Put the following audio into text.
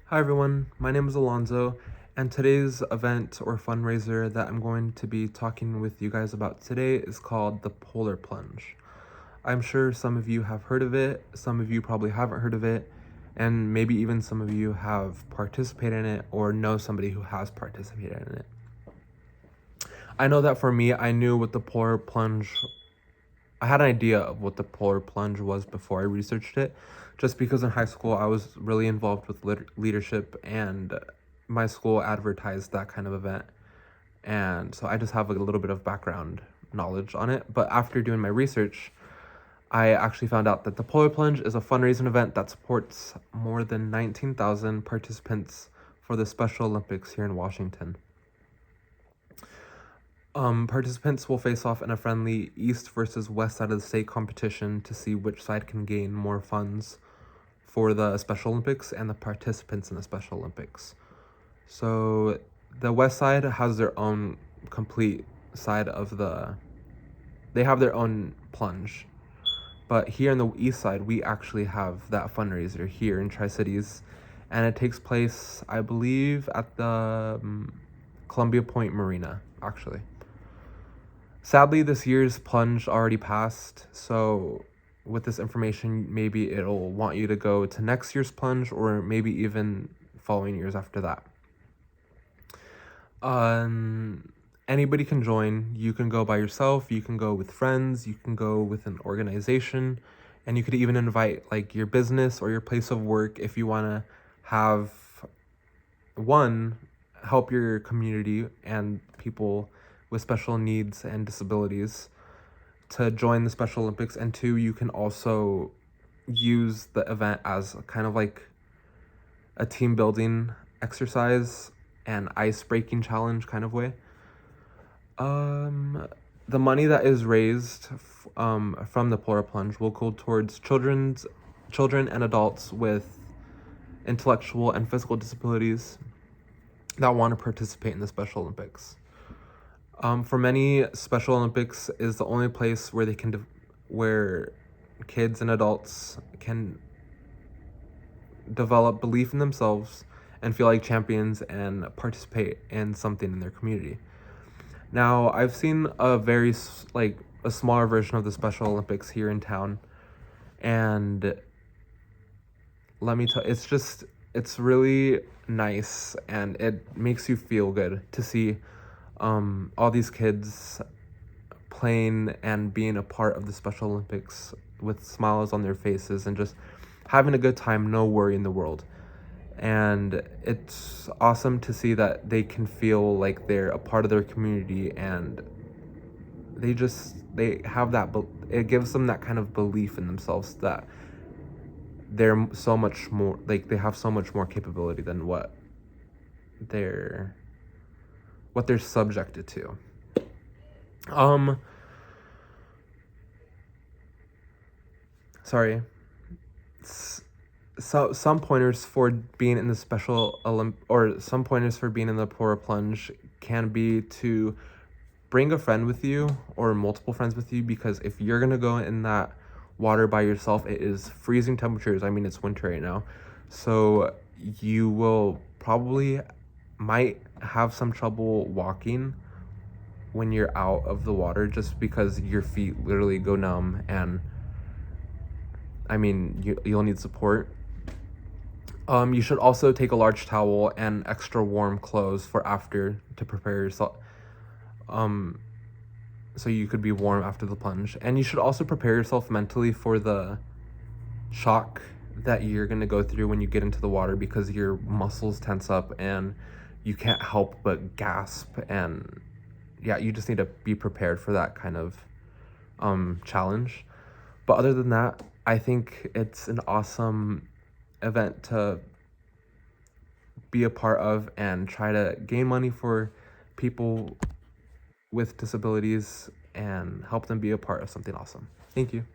Hi everyone, my name is Alonzo, and today's event or fundraiser that I'm going to be talking with you guys about today is called the Polar Plunge. I'm sure some of you have heard of it, some of you probably haven't heard of it, and maybe even some of you have participated in it or know somebody who has participated in it. I know that for me, I had an idea of what the Polar Plunge was before I researched it, just because in high school I was really involved with leadership, and my school advertised that kind of event. And so I just have a little bit of background knowledge on it. But after doing my research, I actually found out that the Polar Plunge is a fundraising event that supports more than 19,000 participants for the Special Olympics here in Washington. Participants will face off in a friendly east versus west side of the state competition to see which side can gain more funds for the Special Olympics and the participants in the Special Olympics. So the west side has their own complete side of they have their own plunge. But here in the east side, we actually have that fundraiser here in Tri-Cities, and it takes place, I believe, at the Columbia Point Marina, actually. Sadly, this year's plunge already passed, so with this information, maybe it'll want you to go to next year's plunge or maybe even following years after that. Anybody can join. You can go by yourself, you can go with friends, you can go with an organization, and you could even invite like your business or your place of work if you want to have help your community and people with special needs and disabilities to join the Special Olympics, and two, you can also use the event as kind of like a team building exercise and ice breaking challenge kind of way. The money that is raised from the Polar Plunge will go towards children and adults with intellectual and physical disabilities that want to participate in the Special Olympics. For many, Special Olympics is the only place where where kids and adults can develop belief in themselves and feel like champions and participate in something in their community. Now, I've seen a smaller version of the Special Olympics here in town, and let me tell you, it's really nice, and it makes you feel good to see all these kids playing and being a part of the Special Olympics with smiles on their faces and just having a good time, no worry in the world. And it's awesome to see that they can feel like they're a part of their community, and they have that, it gives them that kind of belief in themselves that they're so much more, like they have so much more capability than what they're subjected to. Sorry. So some pointers for being in the some pointers for being in the Polar Plunge can be to bring a friend with you or multiple friends with you, because if you're gonna go in that water by yourself, it is freezing temperatures. I mean, it's winter right now, so you will might have some trouble walking when you're out of the water, just because your feet literally go numb, and I mean, you'll need support. You should also take a large towel and extra warm clothes for after to prepare yourself. So you could be warm after the plunge. And you should also prepare yourself mentally for the shock that you're going to go through when you get into the water, because your muscles tense up and you can't help but gasp. And yeah, you just need to be prepared for that kind of challenge. But other than that, I think it's an awesome event to be a part of and try to gain money for people with disabilities and help them be a part of something awesome. Thank you.